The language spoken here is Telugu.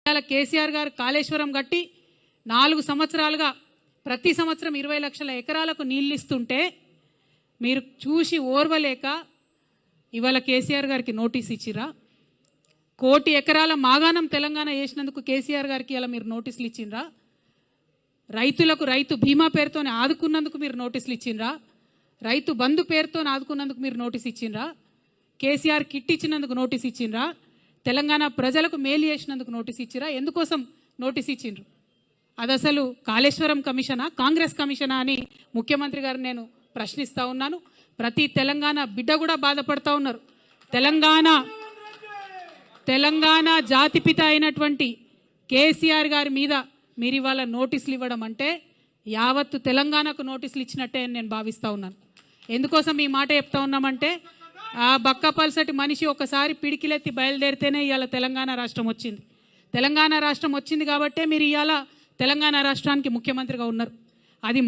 ఇవాళ కేసీఆర్ గారు కాళేశ్వరం కట్టి 4 సంవత్సరాలుగా ప్రతి సంవత్సరం 20 లక్షల ఎకరాలకు నీళ్ళు ఇస్తుంటే మీరు చూసి ఓర్వలేక ఇవాళ కేసీఆర్ గారికి నోటీస్ ఇచ్చిరా? 1 కోటి ఎకరాల మాగాణం తెలంగాణ చేసినందుకు కేసీఆర్ గారికి ఇలా మీరు నోటీసులు ఇచ్చిండ్రా? రైతులకు రైతు బీమా పేరుతోనే ఆదుకున్నందుకు మీరు నోటీసులు ఇచ్చిండ్రా? రైతు బంధు పేరుతో ఆదుకున్నందుకు మీరు నోటీస్ ఇచ్చిండ్రా? కేసీఆర్ కిట్ ఇచ్చినందుకు నోటీస్ ఇచ్చిండ్రా? తెలంగాణ ప్రజలకు మేలు చేసినందుకు నోటీస్ ఇచ్చిరా? ఎందుకోసం నోటీస్ ఇచ్చిండ్రు? అది అసలు కాళేశ్వరం కమిషనా, కాంగ్రెస్ కమిషనా అని ముఖ్యమంత్రి గారు నేను ప్రశ్నిస్తూ ఉన్నాను. ప్రతి తెలంగాణ బిడ్డ కూడా బాధపడతా ఉన్నారు. తెలంగాణ జాతిపిత అయినటువంటి కేసీఆర్ గారి మీద మీరు ఇవాళ నోటీసులు ఇవ్వడం అంటే యావత్తు తెలంగాణకు నోటీసులు ఇచ్చినట్టే అని నేను భావిస్తూ ఉన్నాను. ఎందుకోసం ఈ మాట చెప్తా ఉన్నామంటే ఆ బక్కపల్సటి మనిషి ఒకసారి పిడికిలెత్తి బయలుదేరితేనే ఇవాళ తెలంగాణ రాష్ట్రం వచ్చింది. తెలంగాణ రాష్ట్రం వచ్చింది కాబట్టే మీరు ఇవాళ తెలంగాణ రాష్ట్రానికి ముఖ్యమంత్రిగా ఉన్నారు. అది